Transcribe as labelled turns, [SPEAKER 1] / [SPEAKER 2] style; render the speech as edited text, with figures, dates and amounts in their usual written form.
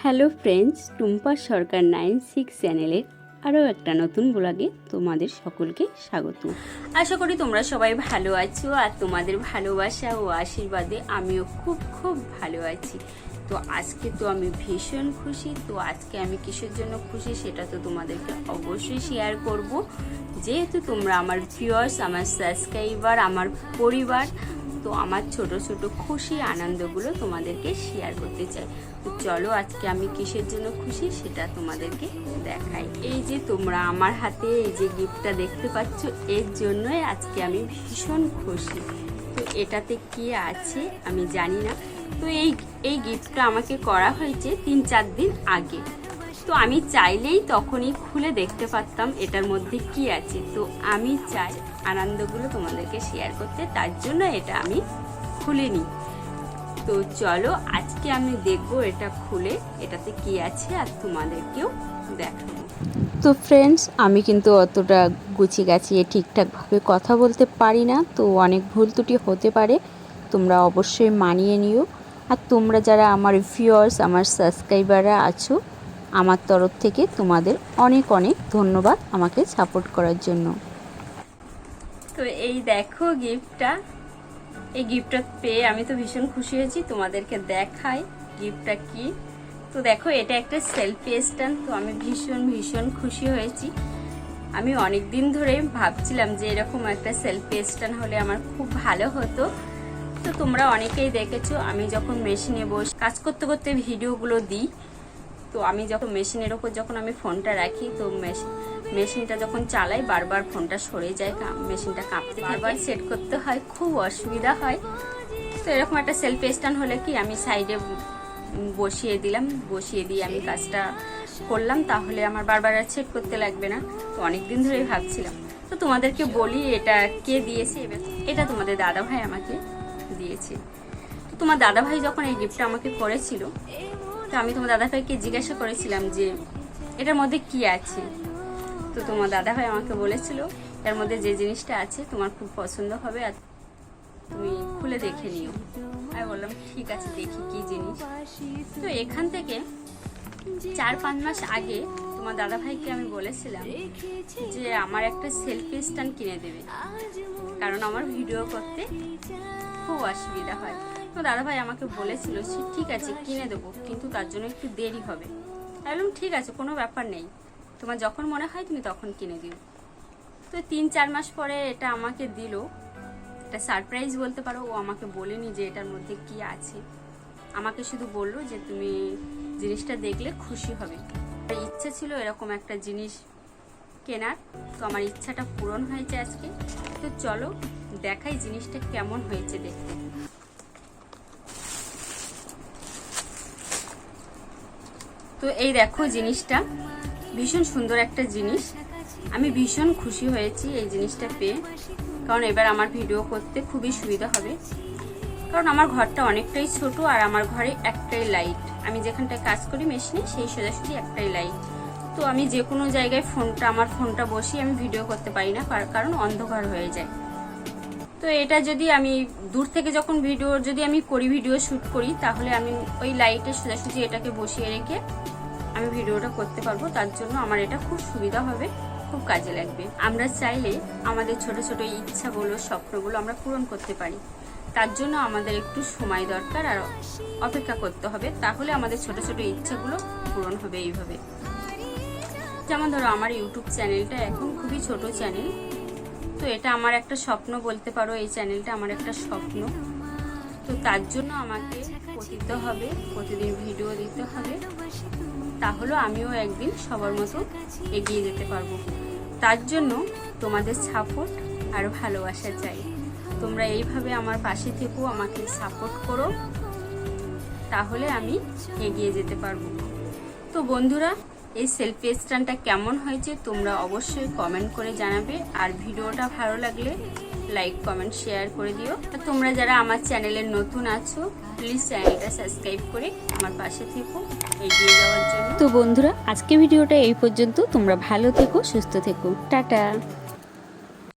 [SPEAKER 1] Hello friends, Tumpa সরকার 96 চ্যানেলের আরও একটা নতুন ব্লগে তোমাদের সকলকে স্বাগত। আশা করি তোমরা সবাই ভালো আছো, আর তোমাদের ভালোবাসা ও আশীর্বাদে আমিও খুব ভালো আছি। তো আজকে তো আমি ভীষণ খুশি। তো আজকে আমি কিসের জন্য খুশি সেটা তো তোমাদেরকে অবশ্যই শেয়ার করব, যেহেতু তোমরা আমার ভিউয়ার্স, আমার সাবস্ক্রাইবার, আমার পরিবার। তো আমার ছোট ছোট খুশি আনন্দগুলো তোমাদেরকে শেয়ার করতে চাই। তো চলো আজকে আমি কিসের জন্য খুশি সেটা তোমাদেরকে দেখাই। এই যে তোমরা আমার হাতে এই যে গিফটটা দেখতে পাচ্ছ, এর জন্যই আজকে আমি ভীষণ খুশি। তো এটাতে কি আছে আমি জানি না। তো এই গিফটটা আমাকে করা হয়েছে 3-4 দিন আগে। তো আমি চাইলেই তখনই খুলে দেখতে পারতাম এটার মধ্যে কি আছে। তো আমি চাই আনন্দগুলো তোমাদেরকে শেয়ার করতে, তার জন্য এটা আমি খুলিনি। তো চলো আজকে আমি দেখবো এটা খুলে এটাতে কি আছে আর তোমাদেরকেও দেখাবো। তো ফ্রেন্ডস, আমি কিন্তু অতটা গুছিয়ে গাছিয়ে ঠিকঠাকভাবে কথা বলতে পারি না, তো অনেক ভুল ত্রুটি হতে পারে, তোমরা অবশ্যই মানিয়ে নিও। আর তোমরা যারা আমার ভিউয়ার্স, আমার সাবস্ক্রাইবাররা আছো, আমার তরফ থেকে তোমাদের অনেক ধন্যবাদ আমাকে সাপোর্ট করার জন্য। তো এই দেখো গিফটটা, এই গিফটটা পেয়ে আমি তো ভীষণ খুশি হয়েছি। তোমাদেরকে দেখাই গিফটটা কি। তো দেখো এটা একটা সেলফি স্ট্যান্ড। তো আমি ভীষণ খুশি হয়েছি। আমি অনেক দিন ধরে ভাবছিলাম যে এরকম একটা সেলফি স্ট্যান্ড হলে আমার খুব ভালো হতো। তো তোমরা অনেকেই দেখেছো আমি যখন মেশিনে বসে কাজ করতে করতে ভিডিওগুলো দিই, তো আমি যখন মেশিনের ওপর যখন আমি ফোনটা রাখি, তো মেশিনটা যখন চালাই বারবার ফোনটা সরে যায়, মেশিনটা কাঁপতে, বারবার সেট করতে হয়, খুব অসুবিধা হয়। তো এরকম একটা সেলফি স্ট্যান্ড হলে কি আমি সাইডে বসিয়ে দিয়ে আমি কাজটা করলাম, তাহলে আমার বারবার আর সেট করতে লাগবে না। তো অনেকদিন ধরেই ভাবছিলাম। তো তোমাদেরকে বলি এটা কে দিয়েছে। এটা তোমাদের দাদাভাই আমাকে দিয়েছে। তো তোমার দাদাভাই যখন এই গিফটটা আমাকে করেছিল, তো আমি তোমার দাদাভাইকে জিজ্ঞাসা করেছিলাম যে এটার মধ্যে কি আছে। তো তোমার দাদাভাই আমাকে বলেছিল এর মধ্যে যে জিনিসটা আছে তোমার খুব পছন্দ হবে, আর তুমি খুলে দেখে নিও। আমি বললাম ঠিক আছে, দেখি কি জিনিস। তো এখান থেকে 4-5 মাস আগে তোমার দাদাভাইকে আমি বলেছিলাম যে আমার একটা সেলফি স্ট্যান্ড কিনে দেবে, কারণ আমার ভিডিও করতে খুব অসুবিধা হয়। তো দাদাভাই আমাকে বলেছিল ঠিক আছে কিনে দেবো, কিন্তু তার জন্য একটু দেরি হবে। আমি বললাম ঠিক আছে, কোনো ব্যাপার নেই, তোমার যখন মনে হয় তুমি তখন কিনে দিও। তো 3-4 মাস পরে এটা আমাকে দিল। এটা সারপ্রাইজ বলতে পারো। ও আমাকে বলেনি যে এটার মধ্যে কি আছে, আমাকে শুধু বললো যে তুমি জিনিসটা দেখলে খুশি হবে। আমার ইচ্ছা ছিল এরকম একটা জিনিস কেনার, তো আমার ইচ্ছাটা পূরণ হয়েছে আজকে। তো চলো দেখাই জিনিসটা কেমন হয়েছে দেখতে। তো এই দেখো জিনিসটা ভীষণ সুন্দর একটা জিনিস। আমি ভীষণ খুশি হয়েছি এই জিনিসটা পেয়ে, কারণ এবার আমার ভিডিও করতে খুবই সুবিধা হবে। কারণ আমার ঘরটা অনেকটাই ছোট, আর আমার ঘরে একটাই লাইট, আমি যেখানটায় কাজ করি মেশিনে সেই সোজাসুজি একটাই লাইট। তো আমি যে কোনো জায়গায় আমার ফোনটা বসিয়ে আমি ভিডিও করতে পারি না, কারণ অন্ধকার হয়ে যায়। তো এটা যদি আমি দূর থেকে যখন যদি আমি ভিডিও শ্যুট করি, তাহলে আমি ওই লাইটের সোজাসুজি এটাকে বসিয়ে রেখে আমি ভিডিওটা করতে পারবো। তার জন্য আমার এটা খুব সুবিধা হবে, খুব কাজে লাগবে। আমরা চাইলে আমাদের ছোট ছোট ইচ্ছাগুলো, স্বপ্নগুলো আমরা পূরণ করতে পারি। তার জন্য আমাদের একটু সময় দরকার আর অপেক্ষা করতে হবে, তাহলে আমাদের ছোট ছোট ইচ্ছাগুলো পূরণ হবে এইভাবে। যেমন ধরো আমার ইউটিউব চ্যানেলটা এখন খুবই ছোট চ্যানেল। তো এটা আমার একটা স্বপ্ন বলতে পারো, এই চ্যানেলটা আমার একটা স্বপ্ন। তো তার জন্য আমাকে করতে হবে, প্রতিদিন ভিডিও দিতে হবে, তাহলে আমিও একদিন সবার মতো এগিয়ে যেতে পারবো। তার জন্য তোমাদের সাপোর্ট আর ভালোবাসা চাই। তোমরা এইভাবে আমার পাশে থেকো, আমাকে সাপোর্ট করো, তাহলে আমি এগিয়ে যেতে পারবো। তো বন্ধুরা, এই সেলফি স্ট্যান্ডটা কেমন হয়েছে তোমরা অবশ্যই কমেন্ট করে জানাবে, আর ভিডিওটা ভালো লাগলে লাইক, কমেন্ট, শেয়ার করে দিও। আর তোমরা যারা আমার চ্যানেলের নতুন আছো, প্লিজ চ্যানেলটা সাবস্ক্রাইব করে আমার পাশে থেকো এগিয়ে যাওয়ার জন্য। তো বন্ধুরা, আজকে ভিডিওটা এই পর্যন্ত। তোমরা ভালো থেকো, সুস্থ থেকো, টাটা।